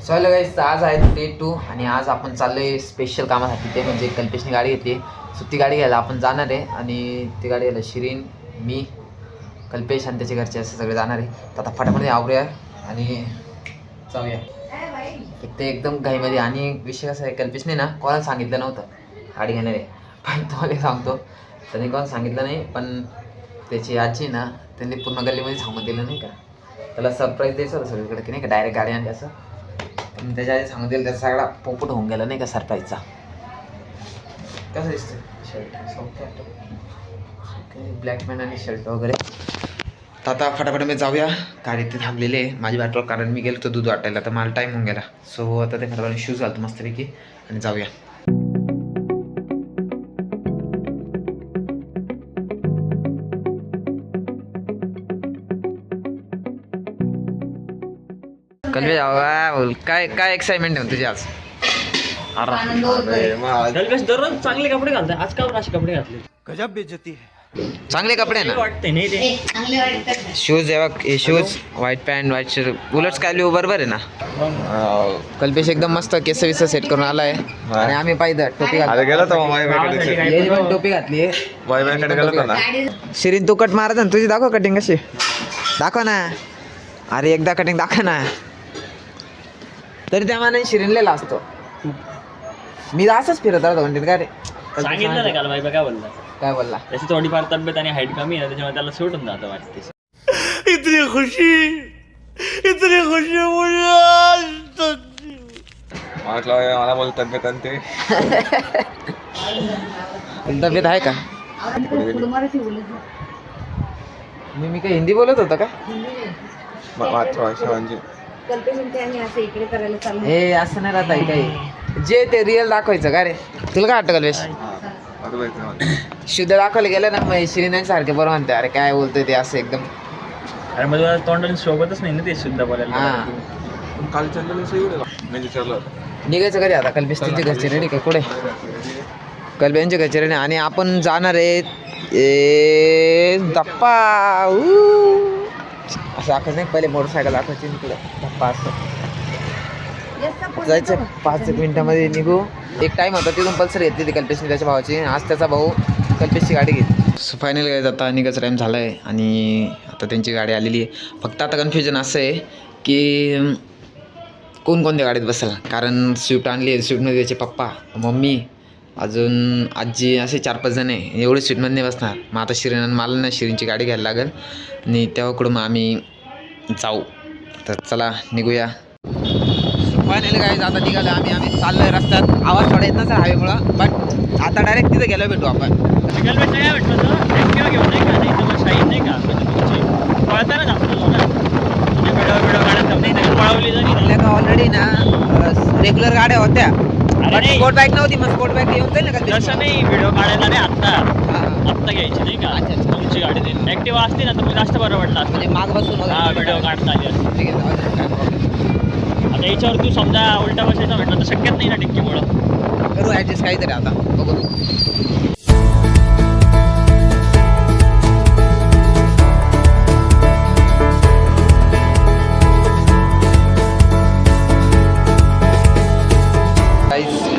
Hello गाईस, आज आहे day 2 आणि आज आपण चाललोय स्पेशल कामासाठी. ते म्हणजे कल्पेशने गाडी घेतली, सुट्टी गाडी घ्यायला आपण जाणार आहे. आणि ती गाडी घ्यायला शिरीन, मी, कल्पेश आणि त्याचे घरचे असं सगळे जाणार आहे. तर आता फटाफट आवरूया आणि जाऊया. ते एकदम घाईमध्ये. आणि विषय कसा आहे, कल्पेशने ना कोणाला सांगितलं नव्हतं गाडी घेणार आहे, पण तुम्हाला सांगतो त्याने कोणाला सांगितलं नाही. पण त्याची आजी ना त्यांनी पूर्ण गल्लीमध्ये सांगून दिलं नाही का, त्याला सरप्राईज द्यायचं होतं सगळीकडे की नाही का, डायरेक्ट गाडी आणली असं. पण त्याच्या आधी सांगून दिलं, त्याचा सगळा पोपट होऊन गेला नाही का सरप्राईजचा. कसं दिसतं शर्ट, ब्लॅक मॅन आणि शर्ट वगैरे. तर आता फटाफट मी जाऊया. गाडी ते थांबलेली आहे माझी वाटवर, कारण मी गेलो तर दूध वाटायला, तर मला टाईम होऊन गेला. सो आता ते फटाफट शूज घालतो मस्तपैकी आणि जाऊया. कल्वे बोल, काय काय एक्साइटमेंट आहे तुझी आज? दररोज चांगले कपडे घालतात, आज का असे कपडे घातले? गजब बेइज्जती है. चांगले कपडे ना वाटते नाही ते शूज आहे बघ, हे shoes, white pant, white shirt, उलट स्काय ब्लू बरोबर आहे ना. कल्पेश एकदम मस्त केस विस सेट करून आलाय आणि आम्ही पाहिजे टोपी घातली. गेला तर टोपी घातली. वायबाईकडे गेला ना. शिरीन तू कट मारत ना, तुझी दाखव कटिंग कशी, दाखव ना. अरे एकदा कटिंग दाखव ना. तरी त्या मानाने शिरीनलेला असतो. मी असंच फिरत राहतो म्हणते का रे. सांगितलं नाही काल बाई काय बोलला, काय बोलला? त्याची थोडीफार तब्येत आणि हाईट कमी आहे, त्याच्यामुळे त्याला सुटून जातं वाटते. इतनी खुशी मुझे म्हटलं मला बोल तब्येत आणि ते तब्येत आहे का? मी काय हिंदी बोलत होता का? मातृभाषा म्हणजे हे असं नाही राहत आहे काही, जे ते रिअल दाखवायचं का रे. तुला काय वाटतं कल्पेश? शुद्ध दाखवलं गेलं ना मग शिरीन सारखे बरोबर म्हणते. अरे काय बोलतोय ते असं एकदम. अरे मग तोंडाने सोबतच नाही ना ते शुद्ध बोलायला. हा, काल म्हणजे चाललं निघायचं कधी आता? कल्पेश त्यांच्या घरचे रेडी का? कुठे कल्पेशच्या घरचे रेडी आणि आपण जाणार आहे धप्पा. असं दाखवायचं नाही, पहिले मोटरसायकल दाखवायची तिकडे धप्पा असं जायचं. 5 मिनिटामध्ये निघू. एक टाईम होता तिथून पल्सर घेतली होती कल्पेशने त्याच्या भावाची. आज त्याचा भाऊ कल्पेशची गाडी घेतली. सो फायनल गाडी आता निघायचा टाईम झाला आहे आणि आता त्यांची गाडी आलेली आहे. फक्त आता कन्फ्युजन असं आहे की कोणत्या गाडीत बसेल, कारण स्विफ्ट आणली आहे. स्विफ्टमध्ये त्याचे पप्पा, मम्मी, अजून आजी, असे 4-5 जण आहे. एवढे स्विफ्टमध्ये नाही बसणार. मग आता शिरीन मला ना शिरीनची गाडी घ्यायला लागेल आणि तेव्हाकडून मग आम्ही जाऊ. तर चला निघूया. फायनली गाईज आता निघालं आम्ही चाललोय रस्त्यात. आवाज थोडा येत नसेल हवेमुळं, बट आता डायरेक्ट तिथे गेलो भेटू आपण. काय म्हटलं तर ऍक्टिवा घेऊन नाही का, नाही तर शाहीन नाही का, म्हणजे तुमची पळताना जातो ना व्हिडिओ काढत पळवली जरी आपल्या का ऑलरेडी ना रेग्युलर गाड्या होत्या, नाही. स्पोर्ट बाईक नव्हती. मग स्पोर्ट बाईक येऊन जाईल ना का? तसं नाही, व्हिडिओ काढायला नाही आत्ता घ्यायची नाही का. तुमची गाडी नाही, ऍक्टिवा असते ना तर मग जास्त बरं वाटलं असतं. म्हणजे माग बसून हा व्हिडिओ काढता आली असते. ठीक आहे. आता याच्यावर तू समजा उलटा बसायचा म्हटलं तर शक्यच नाही ना डिक्कीमुळं. करू ॲडजस्ट काहीतरी आता बघू.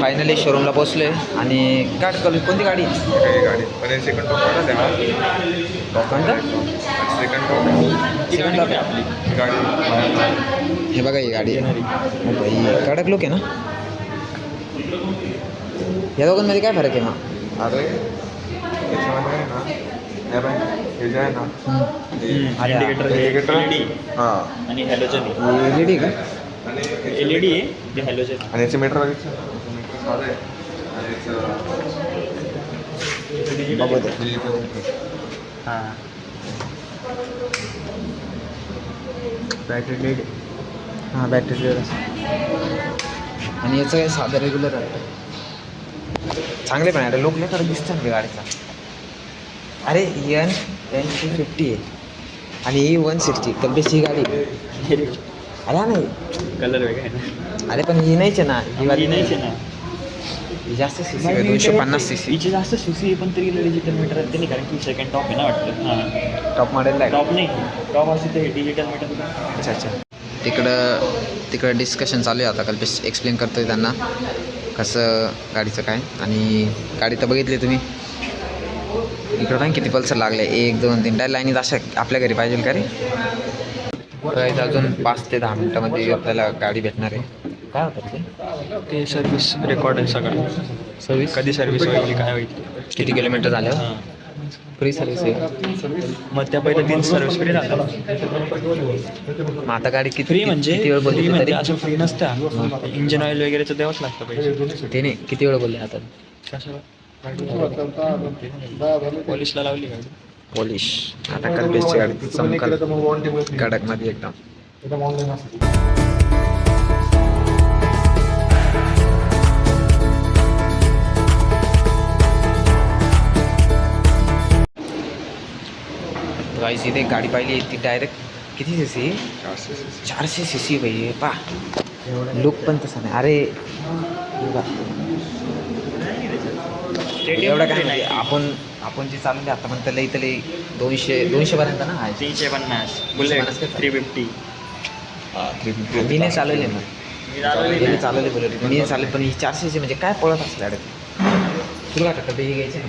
फायनली शोरूमला पोचलोय आणि गाडी करू. कोणती गाडी? गाडी पण सेकंड सेकंड गाडी. हे बघा ही गाडी आहे. कडक लुक आहे ना. या दोघांमध्ये काय फरक आहे मग? अरे याच्यामध्ये आहे ना, हे जे आहे ना इंडिकेटर हां आणि हॅलोजन LED का? LED आहे ते हॅलोजन. आणि याचे मीटर बघितलं, मीटर साधं आहे आणि याचं बघू दे. हां बॅटरी डेड. हां बॅटरी डेड आणि याचं काय साधं रेग्युलर आहे. चांगले पण आहे लोक नाही खरं दिसतं ना गाडीचा. अरे N350 आहे आणि ही 160 कल्पेशची गाडी. अरे हा नाही कलर वेगळा आहे ना. अरे पण ही नाहीच आहे ना, ही वाली नाहीच आहे ना. जास्त सीसी आहे, 250 सीसी. हिची जास्त सीसी पण तरी डिजिटल मीटर आहे नाही, कारण की सेकंड टॉप आहे ना वाटतं. हां टॉप मॉडेल आहे. टॉप नाही, टॉप असेल तर डिजिटल मीटर. अच्छा अच्छा. तिकडं डिस्कशन चालू आहे आता. कल्पेश एक्सप्लेन करतोय त्यांना कसं गाडीचं काय. आणि गाडी तर बघितली तुम्ही. इकडं पण किती पल्सर लागले, 1 2 3 डाय लाईनीत अशा आपल्या घरी पाहिजे का रे. तर अजून 5 ते 10 मिनटामध्ये आपल्याला गाडी भेटणार आहे. काय होतं ते सर्व्हिस रेकॉर्ड आहे सगळं. सर्व्हिस कधी सर्व्हिस होईल काय होईल, किती किलोमीटर झालं. फ्री सर्व्हिस आहे. मग त्या पहिले 3 सर्व्हिस फ्री झालं. मग आता गाडी फ्री म्हणजे किती वेळ बोलली फ्री तरी म्हणजे असं फ्री नसतं. इंजिन ऑइल वगैरेचं द्यावंच लागतं पैसे. ते नाही, किती वेळ बोलले आता. कशाला पॉलिशला लावली गाडी. पॉलिश आता कल्पेशची गाडी चमकल कडकमध्ये एकदम. गाईस इथे एक गाडी पाहिली ती डायरेक्ट किती सीसी, 400 सीसी पाहिजे पा. लुक पण तसा नाही. अरे एवढं काय नाही. आपण जे चालवले आता पण त्याला इथले 200 पर्यंत ना आहे. 350 बुलेट 350. मी नाही चालवले ना. मी चालवले बुलेट, मी चालवले. पण ही 400 म्हणजे काय पळत असलं गाडी. तुला काय वाटतं हे घ्यायचे ना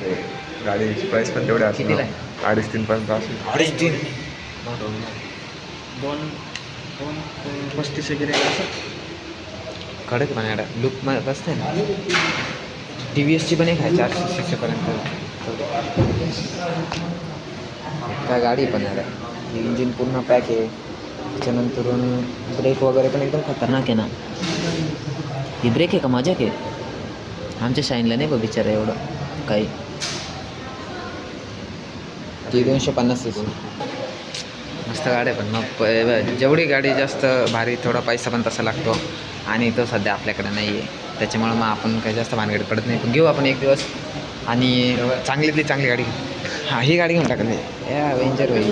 गाडीची प्राईस पण तेवढ्या कितीला आहे? 2.5-3 पर्यंत असेल. 2.5-3 235 वगैरे असं कडक पण गाड्या. लुक मस्त आहे ना. TVSची पण एक आहे 400 पर्यंत. काय गाडी पण आहे. इंजिन पूर्ण पॅक आहे. त्याच्यानंतरून ब्रेक वगैरे पण एकदम खतरनाक आहे ना. ही ब्रेक आहे का मजाक आहे. आमच्या शाईनला नाही बघ बिचारा एवढं काही. ती 250 सीसी मस्त गाडी आहे. पण मग जेवढी गाडी जास्त भारी थोडा पैसा पण तसा लागतो. आणि तो सध्या आपल्याकडे नाही आहे. त्याच्यामुळं मग आपण काही जास्त भानगडीत पडत नाही. पण घेऊ आपण एक दिवस आणि चांगलीतली चांगली गाडी. हां ही गाडी घेऊन टाकली. अवेंजर होईल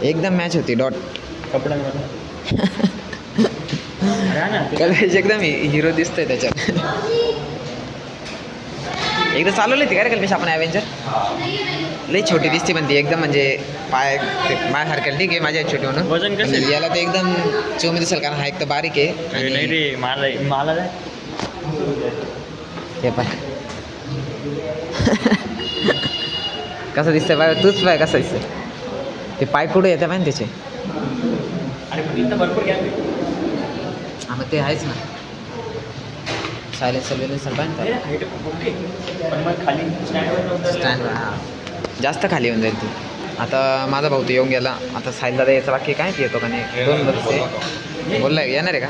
एकदम मॅच होती. डॉट कपडा कल्पेश एकदम हिरो दिसतोय त्याच्यात. एकदा चालवली होती का रे कल्पेश आपण अवेंजर. लई छोटी दिसते पण ती एकदम. म्हणजे पाय ते माझ्यासारख्या ठीक आहे, माझ्या छोटी म्हणून. वजन कसं आहे? याला तर एकदम चोमी दिसेल कारण हा एक तर बारीक आहे. नाही आणि रे मला जाय हे पाय कसं दिसतंय पाय. तूच पाय कसं दिसतंय. ते पाय कुठे येते पाय ना त्याचे. अरे पण इथं भरपूर गॅप आहे. हां मग ते आहेच ना. सायलेन्सर बिलेन्सर पाय ना हाईट ओके पण मग खाली स्टँडवर स्टँड. हां जास्त खाली येऊन जाईल ती. आता माझा भाऊ तो येऊन गेला. आता साहिलला यायचं बाकी काय येतो का नाही. 2 वर्षे बोललाय येणार आहे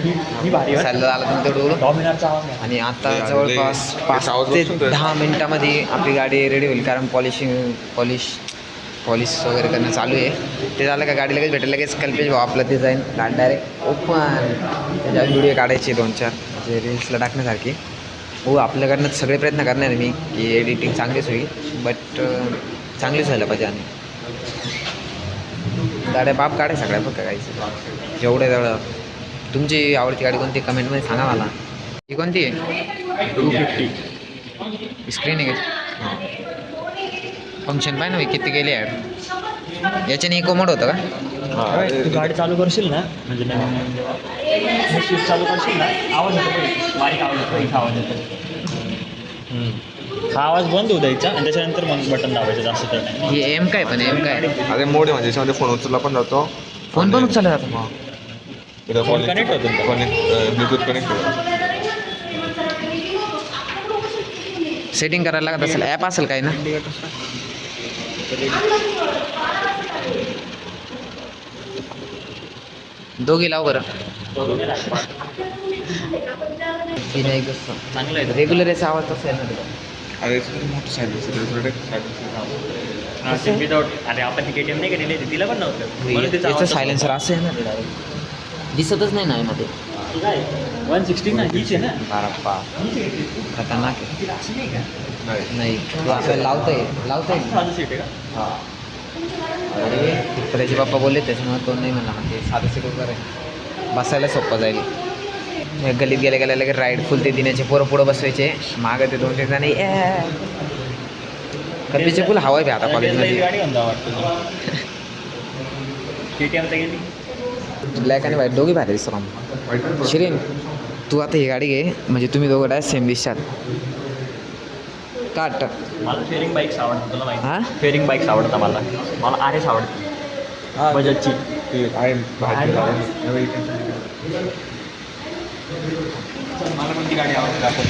ही भारी का. आहे. साहिलला आला तुम्ही तेवढं बोलू. डॉमिनारचा आवाज आहे. आणि आता जवळपास 5 ते 10 मिनटामध्ये आपली गाडी रेडी होईल. कारण पॉलिश वगैरे करणं चालू आहे. ते झालं का गाडी लगेच भेटेल. लगेच कल्पेश भाऊ आपलं ते जाईन गाडी डायरेक्ट ओपन. त्याच्यावर व्हिडिओ काढायची 2-4 म्हणजे रील्सला टाकण्यासारखी. हो आपल्याकडनं सगळे प्रयत्न करणार आहे मी की एडिटिंग चांगलीच होईल. बट चांगलीच व्हायला पाहिजे. आणि गाड्या बाप गाड्या सगळ्या फक्त गायचं जेवढं तुमची आवडती गाडी कोणती कमेंटमध्ये सांगा मला. ही कोणती आहे. 250 स्क्रीनिंग आहे. फंक्शन पाय ना मी किती गेले ॲड. याच्याने इको मोड होतं का. तू गाडी चालू करशील ना म्हणजे नवीन स्विच चालू करशील ना आवाज येतो. बारीक आवाज येतो. इथं आवाज येतो. हा आवाज बंद होऊ द्यायचा आणि त्याच्यानंतर मग बटन दाबायचं. जास्त तर नाही. ही एम काय पण एम काय. अरे मोड आहे म्हणजे याच्यामध्ये फोन उचलला पण जातो. फोन पण उचलला जातो. फोन कनेक्ट होतो ना. ब्लूटूथ कनेक्ट होतं. सेटिंग करायला लागत असेल. ॲप असेल काही ना. दोघी लाव बरं. नाही कसं चांगलं आहे. रेग्युलर याचा आवाज तसा आहे ना तुला. अरे मोठं सायलेन्सर विदाउट. अरे आपण ती KTM नाही केलेली होती तिला पण नव्हतं. म्हणून तिचा याचं आवाज सायलेन्सर असं आहे ना ते दिसतच नाही ना मध्ये. काय 160 ना हीच आहे ना. बाराप्पा खतरनाक आहे. असं नाही का. नाही तू आपल्याला लावता येईल. साधं सीट आहे का. हां अरे त्याचे पप्पा बोलले त्याच्यामुळे तो नाही म्हणला. म्हणजे साधं सीट वगैरे आहे. बसायला सोपं जाईल. गलीत गेल्या लगेच राईड फुल ते दिण्याचे पोरं पुढं बसवायचे. मागं ते 2-3 जण कल्पेशचे फुल हवा आहे आता कॉलेजमध्ये. गाडी घेऊन जा वाटतं. KTM तर गेली. ब्लॅक आणि व्हाईट दोघी भारी दिसतो मग. वाईट शिरीन तू आता ही गाडी घे म्हणजे तुम्ही दोघं डायरेक्ट सेम दिसतात का वाटतं? मला फेरिंग बाईक्स आवडतात तुला हां? माहिती फेरिंग बाईक्स आवडतात मला RS आवडते बजाजची. आहे मला पण ती गाडी आवडते आपण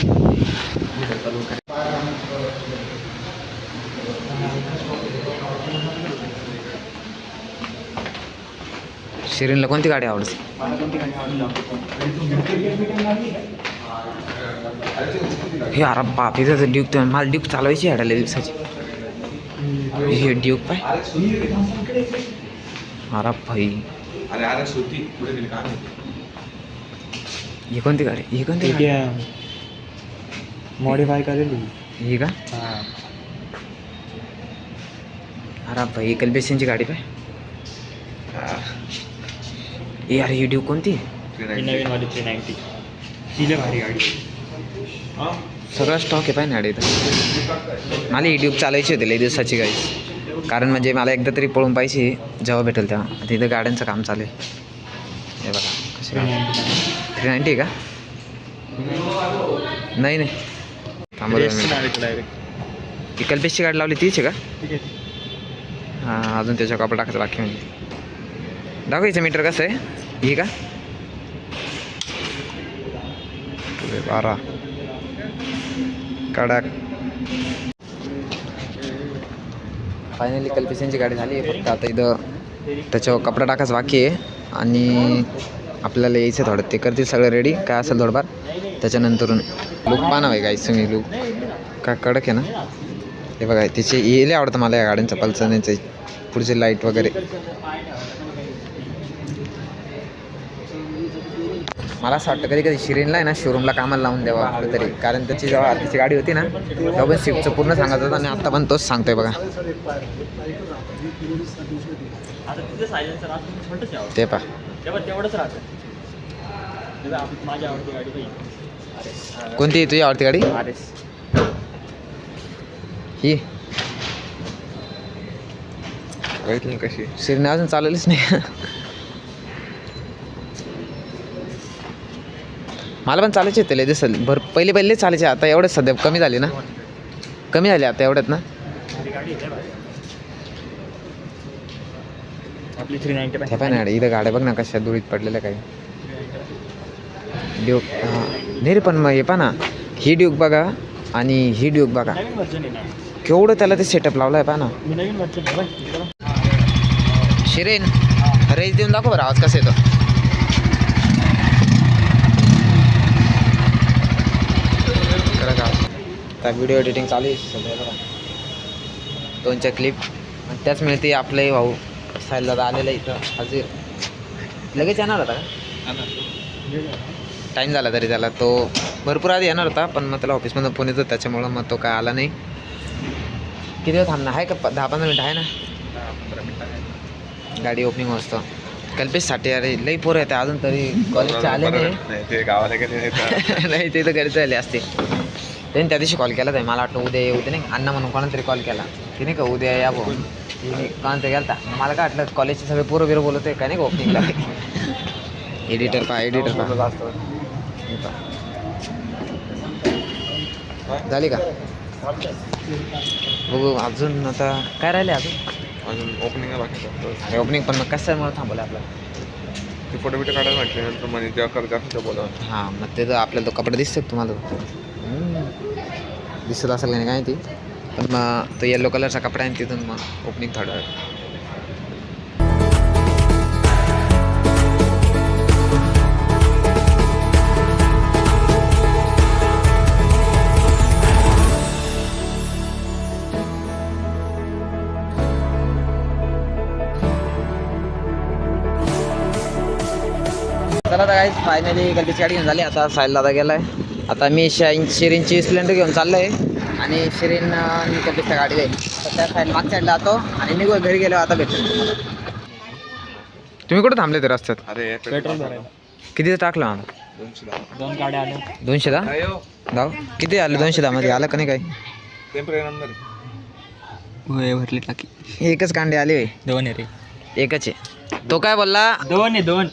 शिरीनला कोणती गाडी आवडते? मला कोणती गाडी आवडते? हे अरे बाप इथं ड्यूक तर मला ड्यूक चालवायची हडायला दिवसाची. हे ड्यूक पाय अरे भाई अरे अरे होती पुढे गेली का ही कोणती गाडी? ही कोणती गाडी? मॉडिफाय करेल ही का? अरे भाई कल्पेशनची गाडी पाय. यार ही ड्यूक कोणती? नवीन वाली 390 तिला भारी गाडी. सगळा स्टॉक आहे पाय ना गाडी इथं. मला ही ड्यूक चालायची होती लई दिवसाची गाडी. कारण म्हणजे मला एकदा तरी पळून पाहिजे जेव्हा भेटेल तेव्हा. आता इथं गाड्यांचं काम चालू आहे. हे बघा कसे 390 का? नाही नाही थांबा दोन मिनिटं. डायरेक्ट ती कल्पेशची गाडी लावली तीच आहे का? ठीक आहे. हां अजून त्याच्या कपडा टाकायचं बाकी म्हणजे. दाखवायचं मीटर कसं आहे? ही का? 12 कडक. फायनली कल्पेशनची गाडी झाली आहे. फक्त आता इथं त्याच्यावर कपडा टाकायचं बाकी आहे आणि आपल्याला यायचं थोडं. ते करतील सगळं रेडी काय असेल थोडंफार. त्याच्यानंतरून लुक पाहणं आहे गाईस तुम्ही. लुक काय कडक आहे ना. हे बघा तिचे येले आवडतं मला या गाड्यांचं पल्सरचे पुढचे लाईट वगैरे. मला असं वाटतं कधी कधी शिरीनला आहे ना शोरूमला कामाला लावून द्यावा कुठेतरी. कारण त्याची जेव्हा तिची गाडी होती ना तेव्हा पण शिफ्टचं पूर्ण सांगत होतं आणि आत्ता पण तोच सांगतोय बघा. आता तिचं सायलेन्सर असं छोटंच आहे ते पा तेवढंच राहतं. माझी आवडती गाडी पाहिजे कोणती तुझी आवडती गाडी? RS. ही बघितलं कशी शिरीने अजून चालवलीच नाही. मला पण चालायचे होते लय दिसल पहिले चालायचे. आता एवढंच सध्या कमी झाले ना. कमी झाले आता एवढ्यात ना. आपली 390 हे पाय ना इथं गाड्या बघ ना कशा दुरीत पडलेल्या काही. ड्यूक हां नाही रे पण मग हे पहा ना ही ड्यूक बघा आणि ही ड्यूक बघा नवीन वर्जन आहे ना. केवढं त्याला ते सेटअप लावलं आहे पहा ना. मी नवीन वर्जन आहे. शिरीन रेस देऊन दाखव बरं आवाज कसा येतो. खरं का आता व्हिडिओ एडिटिंग चालू आहे सध्या बघा. 2-4 क्लिप आणि त्याच मिळते आपले भाऊ साहिल दादा आलेला इथं हजर. लगेच येणार होता का? टाईम झाला तरी त्याला. तो भरपूर आधी येणार होता पण मग त्याला ऑफिसमधून फोन येतो त्याच्यामुळं मग तो काय आला नाही. किती वेळ थांबणार आहे का? 10-15 मिनिटं आहे ना. गाडी ओपनिंग असतं कल्पेशसाठी. अरे लई पोरं येते अजून तरी कॉलेजचे आले नाही. ते गावाला गेले नाही ते तर घरीच आले असते. त्यांनी त्या दिवशी कॉल केला तर मला वाटतं उद्या नाही अण्णा म्हणून कोणा तरी कॉल केला की नाही का उद्या या भाऊ. कोणा तरी गेला मला काय वाटलं कॉलेजचे सगळे पोरं बिरं बोलत आहे का नाही का ओपनिंगला. एडिटर पा झाली का? बघू अजून आता काय राहिले अजून ओपनिंग बाकी ओपनिंग पण मग कशामुळे थांबवलं आपल्याला? ते फोटो बिटो काढायला म्हटले नंतर म्हणजे जेव्हा कर जास्त बोला. हां मग ते तर आपल्याला तो कपडे दिसतात तुम्हाला दिसत असेल का नाही काय ती. पण मग तो येल्लो कलरचा कपडा आहे तिथून मग ओपनिंग थोडं चला आता काय फायनली गलतीची गाडी घेऊन झाली. आता साहिल दादा गेला आहे. आता मी शिरीनची स्प्लेंडर घेऊन चाललो आहे आणि शिरीन मी गलतीच्या गाडी आहे तर त्या साईड मागच्या साईडला जातो आणि मी घरी गेलो. आता भेटतो तुम्हाला. तुम्ही कुठं थांबले ते रस्त्यात? अरे पेट्रोल भरायला किती टाकलं मला? 2 गाड्या आल्या. 210 जाऊ किती आलं? 210 मध्ये आलं का नाही काही? टेम्परेचर नंबर होय भरली टाकी. एकच कांडे आले होय? 2 आहे रे. एकच आहे. तो काय बोलला? 2 आहे 2.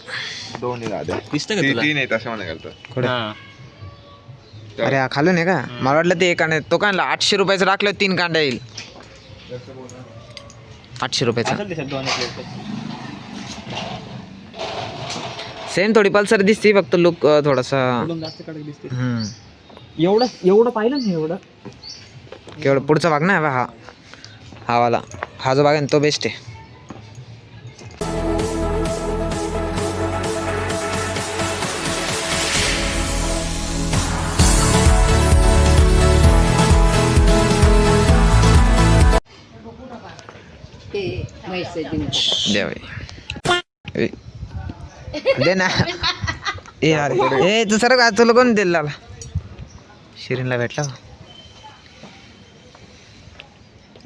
दोन आहे दादा. दिसतं का तुला? 3 आहेत असं म्हणा करतो. हां. अरे हा खालून आहे का? मला वाटलं ते एक कांडा तो काय 800 रुपयाचं टाकलं 3 कांडा येईल. 800 रुपयाचा असेल त्याच्यात 2 प्लेट. सेम थोडी पल्सर दिसते फक्त लुक थोडासा जास्त कडक दिसते. हम्म. पाहिलं नाही एवढं. केवढं पुढचा भाग ना हा हा वाला हा जो भाग आहे ना तो बेस्ट आहे. द्या बाई. दे ना ए अरे ए तू सर का तुला कोण दिला शिरीनला भेटला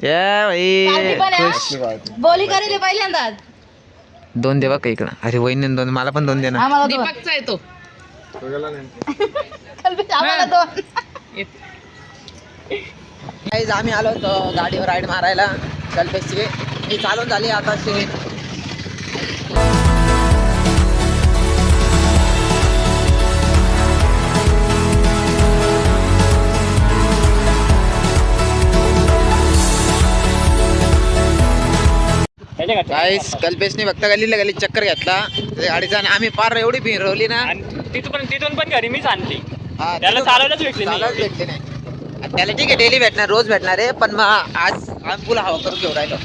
या भाई बोली करेल पहिल्यांदा 2 दे बघ इकडं. अरे वहिनी 2 मला पण 2 दे ना. आम्हाला दीपकचा येतो. आम्हाला दोन. गाईज आम्ही आलो होतो गाडीवर राईड मारायला कल्पेशची. मी चालून झाली आता शिरीन. गाईस कल्पेशने फक्त गल्लीला गल्ली चक्कर घेतला त्या गाडीचा आणि आम्ही पार एवढी फिरवली ना. आणि तिथून पण घरी मीच आणली. हा, त्याला तिथून चालायलाच भेटली नाही. चालायलाच भेटली नाही. आणि त्याला ठीक आहे डेली भेटणार रोज भेटणार आहे पण मग आज आम्ही पुला हवा करून घेऊ राहिलो.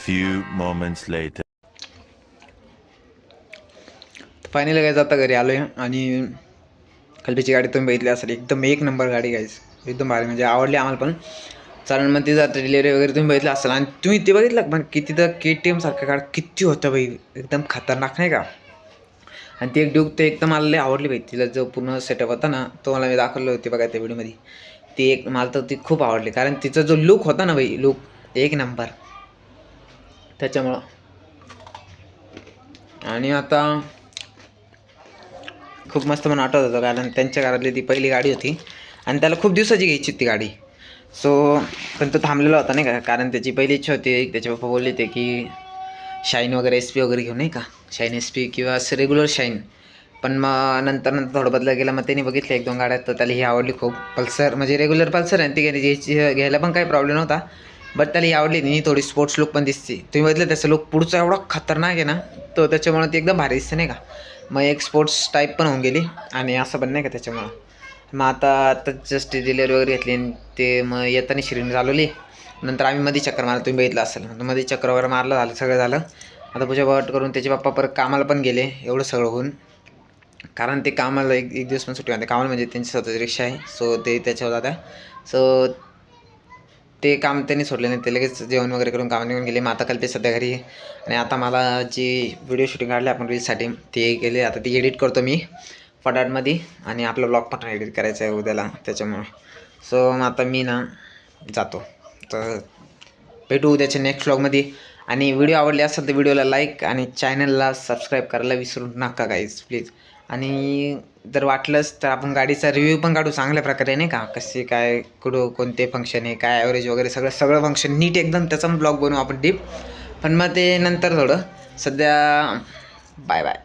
Few moments later. Finally guys आता घरी आलोय आणि कल्पेशची गाडी तुम्ही बघितली असेल एकदम एक नंबर गाडी गाईज एकदम भारी म्हणजे आवडली आम्हाला पण. चालेल मग तिथं डिलिव्हरी वगैरे तुम्ही बघितलं असेल आणि तुम्ही ते बघितलं पण किती तर KTM सारखं गाडी किती होतं बाई एकदम खतरनाक नाही का. आणि ती एक ड्यूक ते एकदम मला लई आवडली बाई. तिला जो पूर्ण सेटअप होता ना तो मला मी दाखवलं होती बघा त्या व्हिडिओमध्ये. ती एक मला तर ती खूप आवडली कारण तिचा जो लुक होता ना बाई लुक एक नंबर त्याच्यामुळं. आणि आता खूप मस्त म्हणून आठवत होतं कारण त्यांच्या घरातली ती पहिली गाडी होती आणि त्याला खूप दिवसाची घ्यायची ती गाडी. सो पण तो थांबलेला होता नाही का कारण त्याची पहिली इच्छा होती. त्याचे पप्पा बोलले ते की शाईन वगैरे SP वगैरे घेऊ नाही का शाईन SP किंवा असं रेग्युलर शाईन. पण मग नंतर थोडं बदला गेला मग त्यांनी बघितलं 1-2 गाड्या तर त्याला ही आवडली खूप. पल्सर म्हणजे रेग्युलर पल्सर आहे ती घ्यायला पण काही प्रॉब्लेम नव्हता बट त्याला ही आवडली नाही. थोडी स्पोर्ट्स लुक पण दिसते तुम्ही बघितलं त्याचं लुक पुढचा एवढा खतरनाक आहे ना तो त्याच्यामुळे ती एकदम भारी दिसते नाही का. मग एक स्पोर्ट्स टाईप पण होऊन गेली आणि असं पण नाही का त्याच्यामुळं. मग आता जस्ट डिलिव्हरी वगैरे घेतली आणि ते मग येताना शिरीन चालवली. नंतर आम्ही मध्ये चक्कर मारला तुम्ही बघितलं असेल मध्ये चक्कर वगैरे मारलं झालं सगळं झालं. आता पूजा पाठ करून त्याचे पप्पा परत कामाला पण गेले एवढं सगळं होऊन कारण ते कामाला एक दिवस पण सुट्टी होते कामाला म्हणजे त्यांची स्वतःची रिक्षा आहे. सो ते त्याच्यावर जात्या. सो ते काम त्यांनी सोडले नाही ते लगेच जेवण वगैरे करून कामाला निघून गेले. मग आता कल्पेश सध्या घरी आणि आता मला जी व्हिडिओ शूटिंग काढली आपण रीलसाठी ते केले आता ती एडिट करतो मी फटाटमध्ये आणि आपला ब्लॉग पण एडिट करायचा आहे उद्याला त्याच्यामुळे. सो मग आता मी ना जातो तर भेटू उद्याच्या नेक्स्ट व्लॉगमध्ये. आणि व्हिडिओ आवडले असेल तर व्हिडिओला लाईक आणि चॅनलला सबस्क्राईब करायला विसरू नका गाईज प्लीज. आणि जर वाटलंच तर आपण गाडीचा रिव्ह्यू पण काढू चांगल्या प्रकारे नाही का कसे काय कुठं कोणते फंक्शन आहे काय ॲव्हरेज वगैरे सगळं फंक्शन नीट एकदम त्याचा ब्लॉग बनवू आपण डीप. पण मग ते नंतर थोडं सध्या बाय बाय.